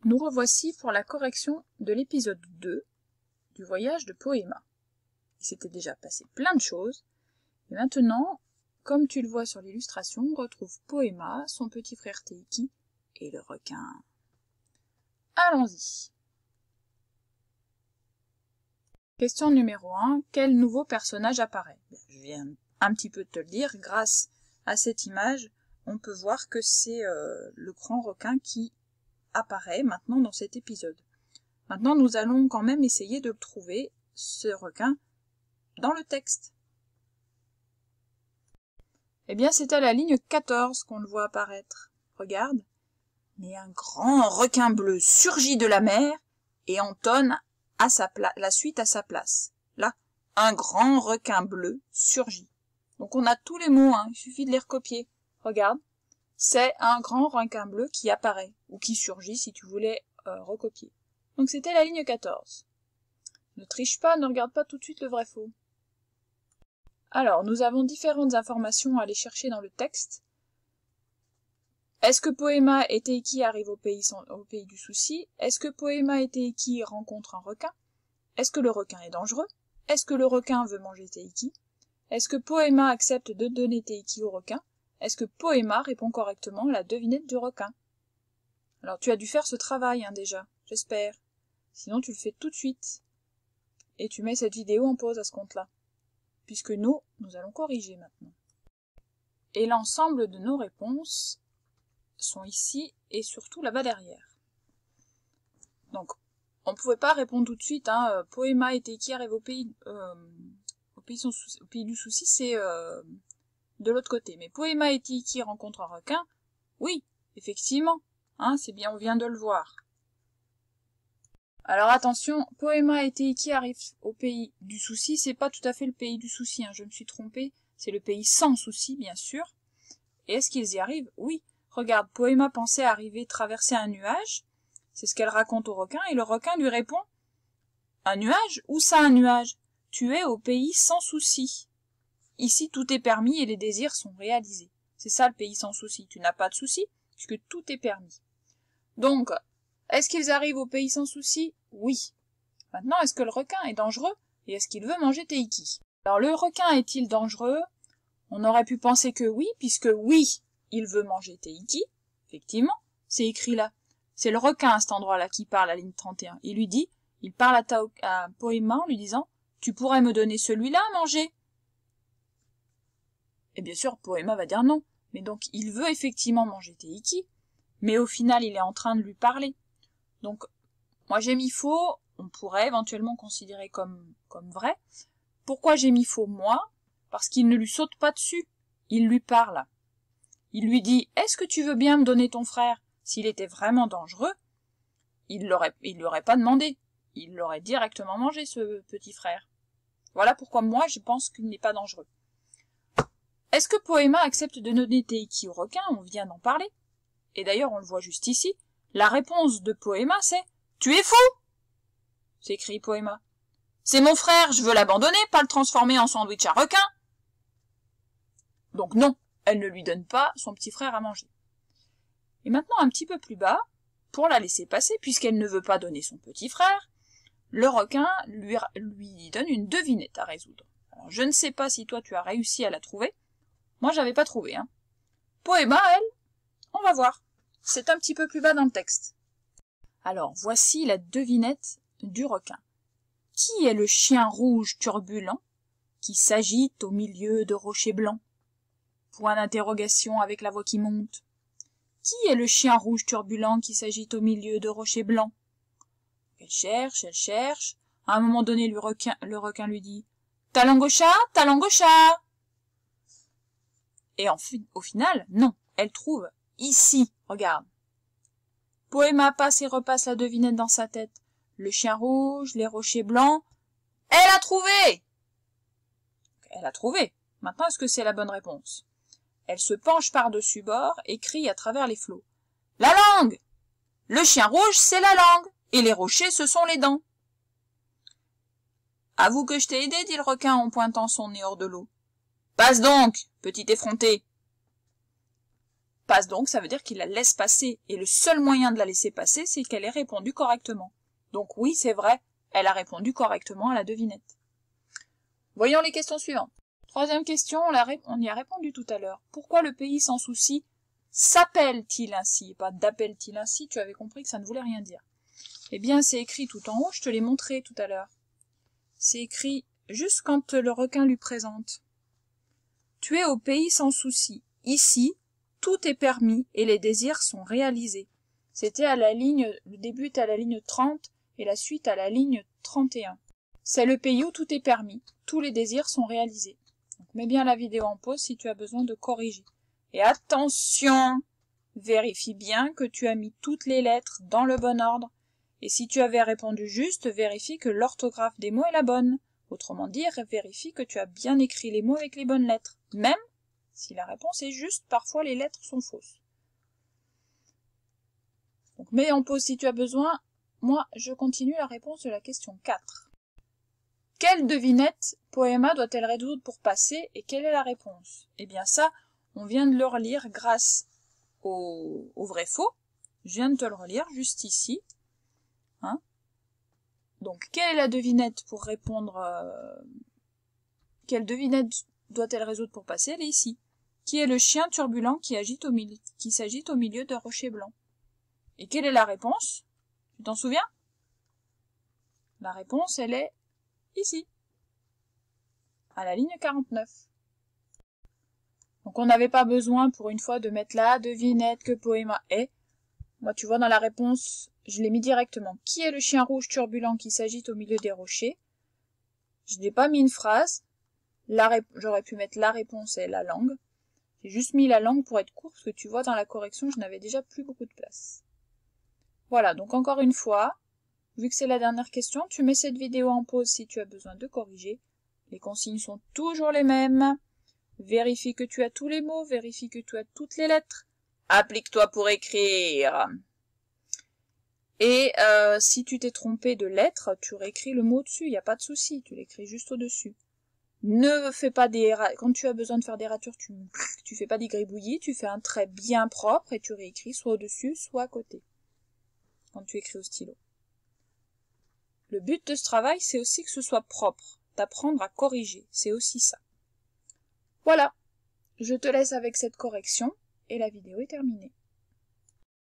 Nous revoici pour la correction de l'épisode 2 du voyage de Pohéma. Il s'était déjà passé plein de choses, et maintenant, comme tu le vois sur l'illustration, on retrouve Pohéma, son petit frère Teiki et le requin. Allons-y. Question numéro 1. Quel nouveau personnage apparaît? Je viens un petit peu de te le dire, grâce à cette image, on peut voir que c'est le grand requin qui apparaît maintenant dans cet épisode. Maintenant, nous allons quand même essayer de trouver ce requin dans le texte. Eh bien, c'est à la ligne 14 qu'on le voit apparaître. Regarde. Mais un grand requin bleu surgit de la mer et entonne la suite à sa place. Là, un grand requin bleu surgit. Donc on a tous les mots, il suffit de les recopier. Regarde. C'est un grand requin bleu qui apparaît, ou qui surgit si tu voulais recopier. Donc c'était la ligne 14. Ne triche pas, ne regarde pas tout de suite le vrai-faux. Alors, nous avons différentes informations à aller chercher dans le texte. Est-ce que Pohéma et Teiki arrivent au pays du souci? Est-ce que Pohéma et Teiki rencontrent un requin? Est-ce que le requin est dangereux? Est-ce que le requin veut manger Teiki? Est-ce que Pohéma accepte de donner Teiki au requin? Est-ce que Pohéma répond correctement à la devinette du requin? Alors tu as dû faire ce travail déjà, j'espère. Sinon tu le fais tout de suite. Et tu mets cette vidéo en pause à ce compte-là. Puisque nous allons corriger maintenant. Et l'ensemble de nos réponses sont ici et surtout là-bas derrière. Donc, on ne pouvait pas répondre tout de suite, Pohéma et Teiki arrivent au pays du souci, c'est de l'autre côté. Mais Pohéma et Teiki rencontrent un requin, oui, effectivement, c'est bien, on vient de le voir. Alors attention, Pohéma et Teiki arrivent au pays du souci, c'est pas tout à fait le pays du souci, je me suis trompée, c'est le pays sans souci, bien sûr. Et est-ce qu'ils y arrivent? Oui. Regarde, Pohéma pensait arriver traverser un nuage, c'est ce qu'elle raconte au requin, et le requin lui répond: un nuage? Où ça un nuage? Tu es au pays sans souci. Ici, tout est permis et les désirs sont réalisés. C'est ça le pays sans souci. Tu n'as pas de souci, puisque tout est permis. Donc, est-ce qu'ils arrivent au pays sans souci? Oui. Maintenant, est-ce que le requin est dangereux? Et est-ce qu'il veut manger Teiki? Alors, le requin est-il dangereux? On aurait pu penser que oui, puisque oui, il veut manger Teiki. Effectivement, c'est écrit là. C'est le requin à cet endroit-là qui parle à la ligne 31. Il parle à Pohéma en lui disant: tu pourrais me donner celui-là à manger? Et bien sûr, Pohéma va dire non. Mais donc, il veut effectivement manger Teiki, mais au final, il est en train de lui parler. Donc, moi j'ai mis faux, on pourrait éventuellement considérer comme vrai. Pourquoi j'ai mis faux, moi? Parce qu'il ne lui saute pas dessus, il lui parle. Il lui dit: est-ce que tu veux bien me donner ton frère? S'il était vraiment dangereux, il l'aurait pas demandé. Il l'aurait directement mangé, ce petit frère. Voilà pourquoi moi je pense qu'il n'est pas dangereux. Est-ce que Pohéma accepte de donner Teiki au requin? On vient d'en parler. Et d'ailleurs, on le voit juste ici. La réponse de Pohéma, c'est: tu es fou! S'écrie Pohéma. C'est mon frère, je veux l'abandonner, pas le transformer en sandwich à requin. Donc non, elle ne lui donne pas son petit frère à manger. Et maintenant, un petit peu plus bas, pour la laisser passer, puisqu'elle ne veut pas donner son petit frère, le requin lui donne une devinette à résoudre. Alors, je ne sais pas si toi tu as réussi à la trouver. Moi, j'avais pas trouvé. Pohéma, elle, on va voir. C'est un petit peu plus bas dans le texte. Alors, voici la devinette du requin. Qui est le chien rouge turbulent qui s'agite au milieu de rochers blancs? Point d'interrogation avec la voix qui monte. Qui est le chien rouge turbulent qui s'agite au milieu de rochers blancs? Elle cherche. À un moment donné, le requin lui dit: ta langue au chat, ta langue au chat. Et au final, non, elle trouve ici, regarde. Pohéma passe et repasse la devinette dans sa tête. Le chien rouge, les rochers blancs. Elle a trouvé! Elle a trouvé. Maintenant, est-ce que c'est la bonne réponse? Elle se penche par-dessus bord et crie à travers les flots: la langue! Le chien rouge, c'est la langue, et les rochers, ce sont les dents. Avoue que je t'ai aidé, dit le requin en pointant son nez hors de l'eau. Passe donc, petit effronté. passe donc, ça veut dire qu'il la laisse passer. Et le seul moyen de la laisser passer, c'est qu'elle ait répondu correctement. Donc oui, c'est vrai, elle a répondu correctement à la devinette. Voyons les questions suivantes. Troisième question, on y a répondu tout à l'heure. Pourquoi le pays sans souci s'appelle-t-il ainsi? Et pas d'appelle-t-il ainsi, tu avais compris que ça ne voulait rien dire. Eh bien, c'est écrit tout en haut, je te l'ai montré tout à l'heure. C'est écrit juste quand le requin lui présente. Tu es au pays sans souci. Ici, tout est permis et les désirs sont réalisés. C'était à la ligne, le début est à la ligne 30 et la suite à la ligne 31. C'est le pays où tout est permis, tous les désirs sont réalisés. Donc, mets bien la vidéo en pause si tu as besoin de corriger. Et attention, vérifie bien que tu as mis toutes les lettres dans le bon ordre. Et si tu avais répondu juste, vérifie que l'orthographe des mots est la bonne. Autrement dit, vérifie que tu as bien écrit les mots avec les bonnes lettres. Même si la réponse est juste, parfois les lettres sont fausses. Donc mets en pause si tu as besoin. Moi, je continue la réponse de la question 4. Quelle devinette Poema doit-elle résoudre pour passer et quelle est la réponse? Eh bien ça, on vient de le relire grâce au vrai-faux. Je viens de te le relire juste ici. Hein? Donc, quelle est la devinette pour répondre quelle devinette doit-elle résoudre pour passer? Elle est ici. Qui est le chien turbulent qui s'agite au milieu de rochers blancs? Et quelle est la réponse? Tu t'en souviens? La réponse, elle est ici, à la ligne 49. Donc on n'avait pas besoin pour une fois de mettre la devinette que Poema est. Moi tu vois dans la réponse, je l'ai mis directement. Qui est le chien rouge turbulent qui s'agite au milieu des rochers? Je n'ai pas mis une phrase. J'aurais pu mettre la réponse et la langue. J'ai juste mis la langue pour être court parce que tu vois dans la correction je n'avais déjà plus beaucoup de place. Voilà, donc encore une fois, vu que c'est la dernière question, tu mets cette vidéo en pause si tu as besoin de corriger. Les consignes sont toujours les mêmes. Vérifie que tu as tous les mots, vérifie que tu as toutes les lettres. Applique-toi pour écrire. Et si tu t'es trompé de lettre, tu réécris le mot dessus, il n'y a pas de souci, tu l'écris juste au-dessus. Ne fais pas quand tu as besoin de faire des ratures, tu fais pas des gribouillis, tu fais un trait bien propre et tu réécris soit au-dessus, soit à côté, quand tu écris au stylo. Le but de ce travail, c'est aussi que ce soit propre, d'apprendre à corriger, c'est aussi ça. Voilà, je te laisse avec cette correction et la vidéo est terminée.